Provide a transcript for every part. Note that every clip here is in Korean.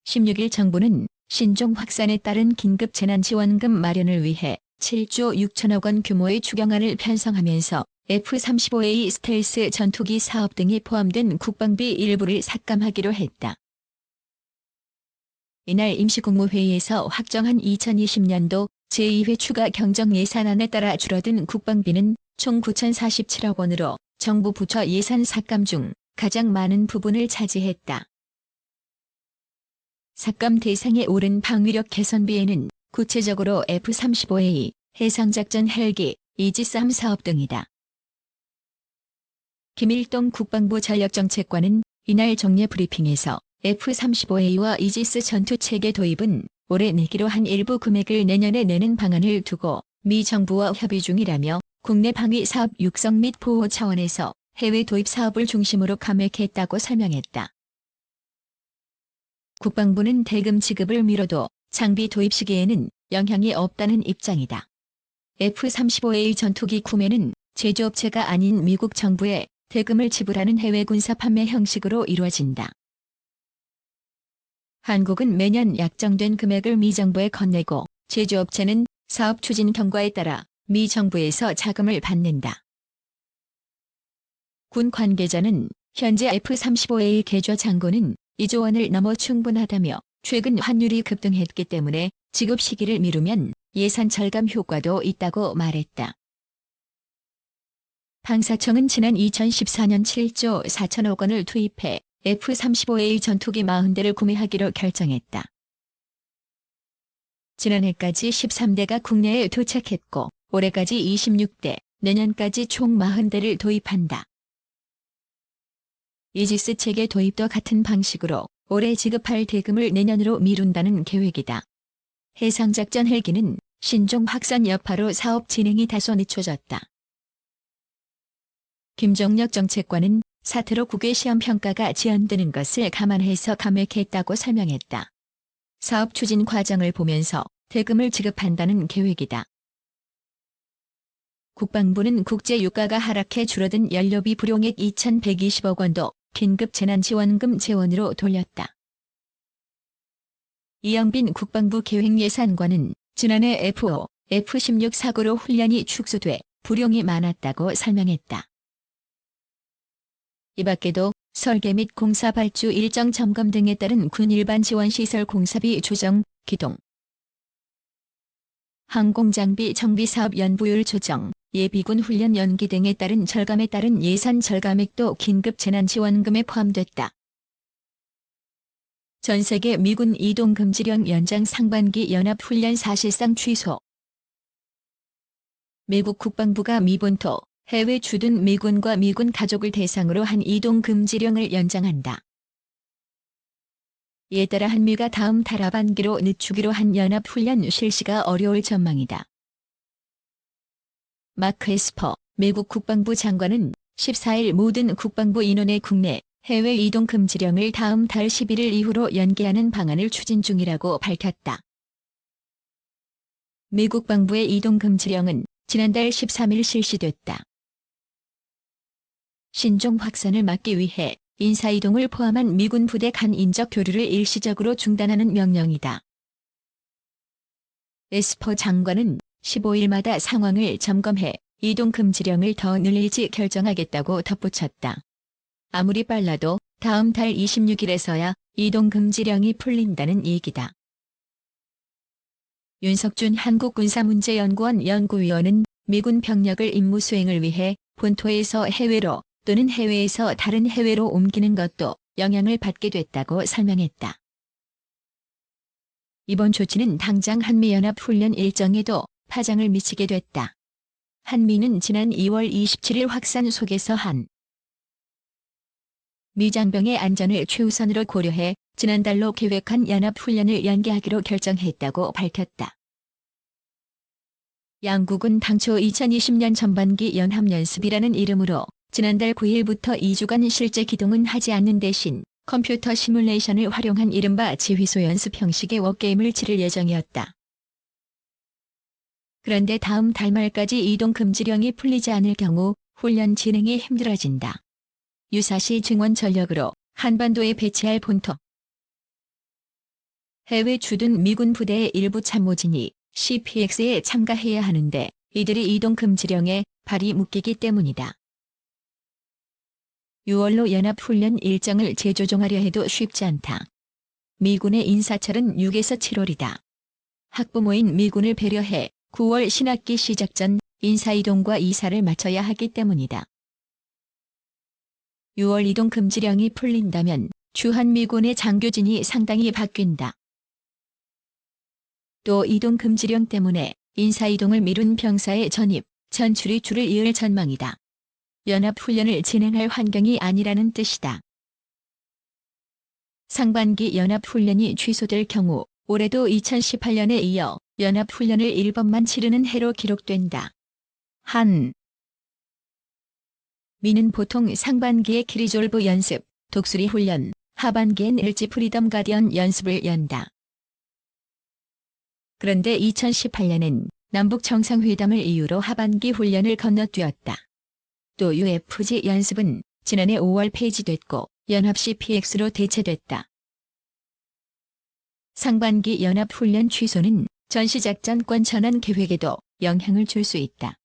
16일 정부는 신종 확산에 따른 긴급 재난지원금 마련을 위해 7조 6천억 원 규모의 추경안을 편성하면서 F-35A 스텔스 전투기 사업 등이 포함된 국방비 일부를 삭감하기로 했다. 이날 임시국무회의에서 확정한 2020년도 제2회 추가 경정 예산안에 따라 줄어든 국방비는 총 9,047억 원으로 정부 부처 예산 삭감 중 가장 많은 부분을 차지했다. 삭감 대상에 오른 방위력 개선비에는 구체적으로 F-35A, 해상작전 헬기, 이지스함 사업 등이다. 김일동 국방부 전력정책관은 이날 정례 브리핑에서 F-35A와 이지스 전투체계 도입은 올해 내기로 한 일부 금액을 내년에 내는 방안을 두고 미 정부와 협의 중이라며 국내 방위 사업 육성 및 보호 차원에서 해외 도입 사업을 중심으로 감액했다고 설명했다. 국방부는 대금 지급을 미뤄도 장비 도입 시기에는 영향이 없다는 입장이다. F-35A 전투기 구매는 제조업체가 아닌 미국 정부에 대금을 지불하는 해외 군사 판매 형식으로 이루어진다. 한국은 매년 약정된 금액을 미 정부에 건네고 제조업체는 사업 추진 경과에 따라 미 정부에서 자금을 받는다. 군 관계자는 현재 F-35A 개조 잔고는 2조 원을 넘어 충분하다며 최근 환율이 급등했기 때문에 지급 시기를 미루면 예산 절감 효과도 있다고 말했다. 방사청은 지난 2014년 7조 4천억 원을 투입해 F-35A 전투기 40대를 구매하기로 결정했다. 지난해까지 13대가 국내에 도착했고 올해까지 26대, 내년까지 총 40대를 도입한다. 이지스 체계 도입도 같은 방식으로 올해 지급할 대금을 내년으로 미룬다는 계획이다. 해상작전 헬기는 신종 확산 여파로 사업 진행이 다소 늦춰졌다. 김정력 정책관은 사태로 국외 시험 평가가 지연되는 것을 감안해서 감액했다고 설명했다. 사업 추진 과정을 보면서 대금을 지급한다는 계획이다. 국방부는 국제 유가가 하락해 줄어든 연료비 불용액 2,120억 원도 긴급 재난지원금 재원으로 돌렸다. 이영빈 국방부 계획예산관은 지난해 F-5, F-16 사고로 훈련이 축소돼 불용이 많았다고 설명했다. 이 밖에도 설계 및 공사 발주 일정 점검 등에 따른 군 일반 지원시설 공사비 조정, 기동, 항공장비 정비사업 연부율 조정, 예비군 훈련 연기 등에 따른 절감에 따른 예산 절감액도 긴급 재난지원금에 포함됐다. 전세계 미군 이동금지령 연장 상반기 연합훈련 사실상 취소. 미국 국방부가 미 본토, 해외 주둔 미군과 미군 가족을 대상으로 한 이동금지령을 연장한다. 이에 따라 한미가 다음 달 하반기로 늦추기로 한 연합훈련 실시가 어려울 전망이다. 마크 에스퍼 미국 국방부 장관은 14일 모든 국방부 인원의 국내, 해외 이동 금지령을 다음 달 11일 이후로 연기하는 방안을 추진 중이라고 밝혔다. 미 국방부의 이동 금지령은 지난달 13일 실시됐다. 신종 확산을 막기 위해 인사이동을 포함한 미군 부대 간 인적 교류를 일시적으로 중단하는 명령이다. 에스퍼 장관은 15일마다 상황을 점검해 이동 금지령을 더 늘릴지 결정하겠다고 덧붙였다. 아무리 빨라도 다음 달 26일에서야 이동 금지령이 풀린다는 얘기다. 윤석준 한국군사문제연구원 연구위원은 미군 병력을 임무 수행을 위해 본토에서 해외로 또는 해외에서 다른 해외로 옮기는 것도 영향을 받게 됐다고 설명했다. 이번 조치는 당장 한미연합훈련 일정에도 파장을 미치게 됐다. 한미는 지난 2월 27일 확산 속에서 미 장병의 안전을 최우선으로 고려해 지난달로 계획한 연합훈련을 연기하기로 결정했다고 밝혔다. 양국은 당초 2020년 전반기 연합연습이라는 이름으로 지난달 9일부터 2주간 실제 기동은 하지 않는 대신 컴퓨터 시뮬레이션을 활용한 이른바 지휘소 연습 형식의 워게임을 치를 예정이었다. 그런데 다음 달 말까지 이동 금지령이 풀리지 않을 경우 훈련 진행이 힘들어진다. 유사시 증원 전력으로 한반도에 배치할 본토 해외 주둔 미군 부대의 일부 참모진이 CPX에 참가해야 하는데 이들이 이동 금지령에 발이 묶이기 때문이다. 6월로 연합훈련 일정을 재조정하려 해도 쉽지 않다. 미군의 인사철은 6에서 7월이다. 학부모인 미군을 배려해 9월 신학기 시작 전 인사이동과 이사를 마쳐야 하기 때문이다. 6월 이동 금지령이 풀린다면 주한미군의 장교진이 상당히 바뀐다. 또 이동 금지령 때문에 인사이동을 미룬 병사의 전입, 전출이 줄을 이을 전망이다. 연합훈련을 진행할 환경이 아니라는 뜻이다. 상반기 연합훈련이 취소될 경우 올해도 2018년에 이어 연합훈련을 1번만 치르는 해로 기록된다. 미는 보통 상반기에 키리졸브 연습, 독수리 훈련, 하반기엔 LG 프리덤 가디언 연습을 연다. 그런데 2018년엔 남북 정상회담을 이유로 하반기 훈련을 건너뛰었다. 또 UFG 연습은 지난해 5월 폐지됐고 연합 CPX로 대체됐다. 상반기 연합훈련 취소는 전시작전권 전환 계획에도 영향을 줄 수 있다.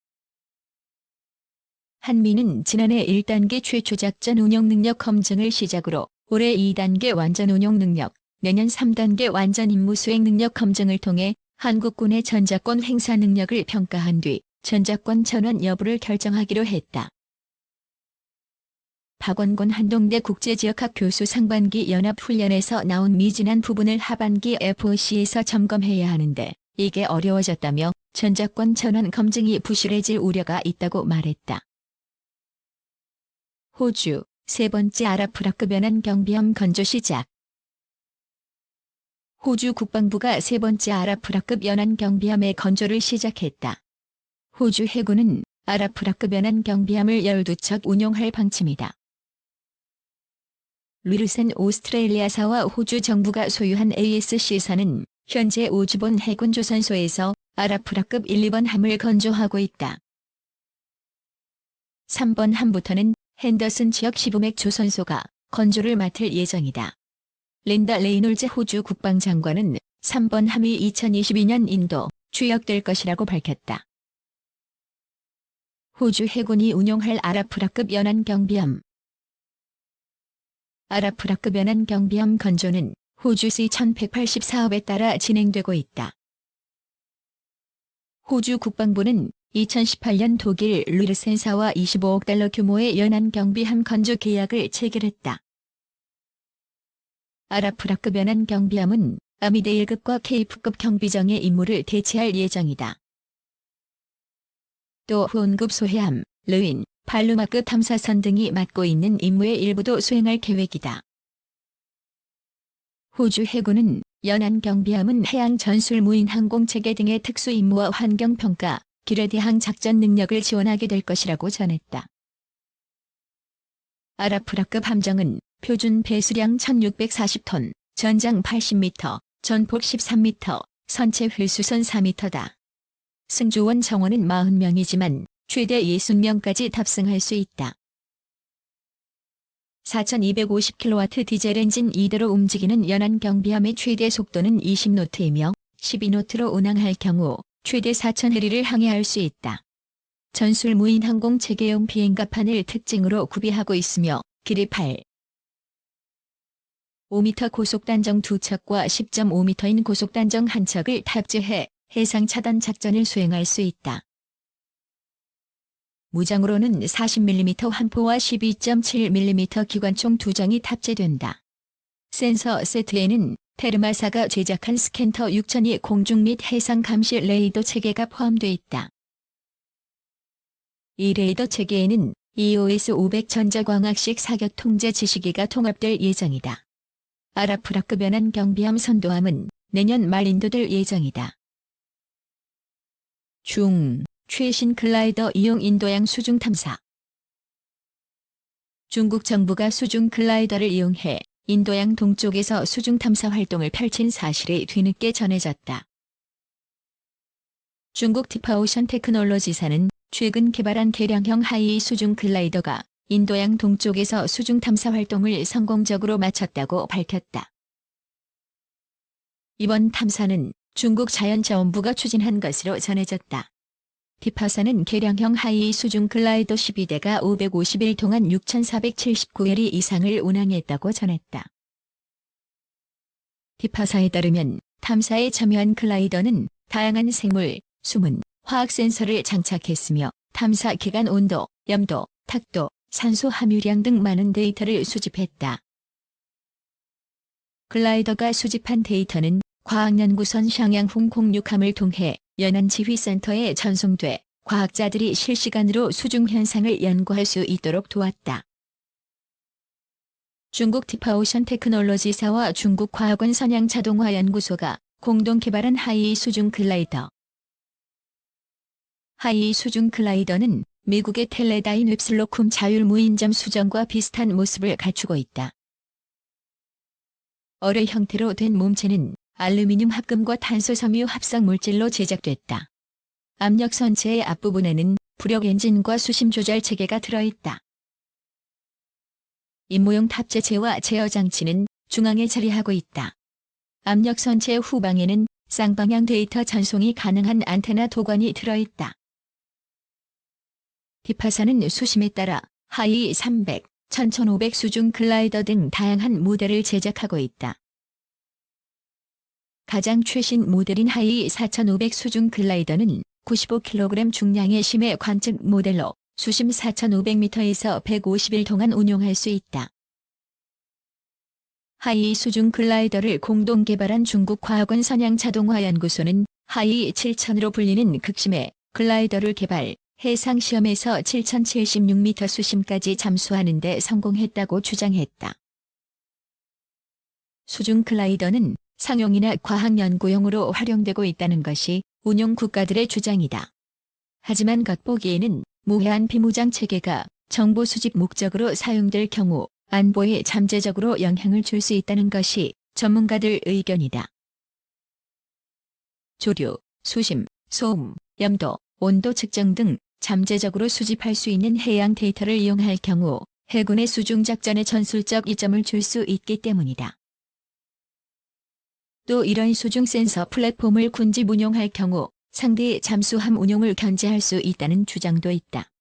한미는 지난해 1단계 최초작전 운용 능력 검증을 시작으로 올해 2단계 완전 운용 능력, 내년 3단계 완전 임무 수행 능력 검증을 통해 한국군의 전작권 행사 능력을 평가한 뒤 전작권 전환 여부를 결정하기로 했다. 박원곤 한동대 국제지역학 교수 상반기 연합훈련에서 나온 미진한 부분을 하반기 FOC에서 점검해야 하는데 이게 어려워졌다며 전작권 전환 검증이 부실해질 우려가 있다고 말했다. 호주, 세 번째 아랍프라급 연안 경비함 건조 시작. 호주 국방부가 세 번째 아랍프라급 연안 경비함의 건조를 시작했다. 호주 해군은 아랍프라급 연안 경비함을 12척 운용할 방침이다. 리르센 오스트레일리아사와 호주 정부가 소유한 ASC사는 현재 오즈본 해군 조선소에서 아랍프라급 1, 2번 함을 건조하고 있다. 3번 함부터는 핸더슨 지역 시브맥 조선소가 건조를 맡을 예정이다. 린다 레이놀즈 호주 국방장관은 3번 함이 2022년 인도 주역될 것이라고 밝혔다. 호주 해군이 운용할 아랍프라급 연안 경비함. 아랍프라급 연안 경비함 건조는 호주 C-1180 사업에 따라 진행되고 있다. 호주 국방부는 2018년 독일 르르센사와 25억 달러 규모의 연안 경비함 건조 계약을 체결했다. 아랍프라급 연안 경비함은 아미데일급과 케이프급 경비정의 임무를 대체할 예정이다. 또 후온급 소해함, 르윈, 팔루마급 탐사선 등이 맡고 있는 임무의 일부도 수행할 계획이다. 호주 해군은 연안 경비함은 해양 전술 무인 항공체계 등의 특수 임무와 환경평가, 기뢰대항 작전 능력을 지원하게 될 것이라고 전했다. 아랍프라급 함정은 표준 배수량 1640톤, 전장 80m, 전폭 13m, 선체 회수선 4m다. 승조원 정원은 40명이지만 최대 60명까지 탑승할 수 있다. 4250kW 디젤 엔진 2대로 움직이는 연안 경비함의 최대 속도는 20노트이며 12노트로 운항할 경우 최대 4000해리를 항해할 수 있다. 전술 무인 항공 체계용 비행갑판을 특징으로 구비하고 있으며 길이 8.5m 고속단정 2척과 10.5m인 고속단정 1척을 탑재해 해상 차단 작전을 수행할 수 있다. 무장으로는 40mm 환포와 12.7mm 기관총 2정이 탑재된다. 센서 세트에는 테르마사가 제작한 스캔터 6000이 공중 및 해상 감시 레이더 체계가 포함되어 있다. 이 레이더 체계에는 EOS 500 전자광학식 사격 통제 지시기가 통합될 예정이다. 아랍프라급 연안 경비함 선도함은 내년 말 인도될 예정이다. 최신 글라이더 이용 인도양 수중 탐사. 중국 정부가 수중 글라이더를 이용해 인도양 동쪽에서 수중 탐사 활동을 펼친 사실이 뒤늦게 전해졌다. 중국 디파오션 테크놀로지사는 최근 개발한 개량형 하이 수중 글라이더가 인도양 동쪽에서 수중 탐사 활동을 성공적으로 마쳤다고 밝혔다. 이번 탐사는 중국 자연자원부가 추진한 것으로 전해졌다. 디파사는 개량형 하이 수중 글라이더 12대가 550일 동안 6,479회리 이상을 운항했다고 전했다. 디파사에 따르면 탐사에 참여한 글라이더는 다양한 생물, 수문, 화학 센서를 장착했으며 탐사 기간 온도, 염도, 탁도, 산소 함유량 등 많은 데이터를 수집했다. 글라이더가 수집한 데이터는 과학연구선 샹양 홍콩육함을 통해 연안지휘센터에 전송돼 과학자들이 실시간으로 수중 현상을 연구할 수 있도록 도왔다. 중국 디파오션 테크놀로지사와 중국 과학원 선양자동화연구소가 공동 개발한 하이 수중 글라이더. 하이 수중 글라이더는 미국의 텔레다인 웩슬로쿰 자율무인점 수정과 비슷한 모습을 갖추고 있다. 어뢰 형태로 된 몸체는 알루미늄 합금과 탄소 섬유 합성 물질로 제작됐다. 압력 선체의 앞부분에는 부력 엔진과 수심 조절 체계가 들어있다. 임무용 탑재체와 제어 장치는 중앙에 자리하고 있다. 압력 선체 후방에는 쌍방향 데이터 전송이 가능한 안테나 도관이 들어있다. 디파사는 수심에 따라 하이 300, 1,500 수중 글라이더 등 다양한 모델을 제작하고 있다. 가장 최신 모델인 하이 4,500 수중 글라이더는 95kg 중량의 심해 관측 모델로 수심 4,500m에서 150일 동안 운용할 수 있다. 하이 수중 글라이더를 공동 개발한 중국 과학원 선양자동화연구소는 하이 7000으로 불리는 극심해 글라이더를 개발, 해상 시험에서 7,076m 수심까지 잠수하는 데 성공했다고 주장했다. 수중 글라이더는 상용이나 과학연구용으로 활용되고 있다는 것이 운용 국가들의 주장이다. 하지만 겉보기에는 무해한 비무장 체계가 정보 수집 목적으로 사용될 경우 안보에 잠재적으로 영향을 줄 수 있다는 것이 전문가들 의견이다. 조류, 수심, 소음, 염도, 온도 측정 등 잠재적으로 수집할 수 있는 해양 데이터를 이용할 경우 해군의 수중작전에 전술적 이점을 줄 수 있기 때문이다. 또 이런 수중 센서 플랫폼을 군집 운용할 경우 상대의 잠수함 운용을 견제할 수 있다는 주장도 있다.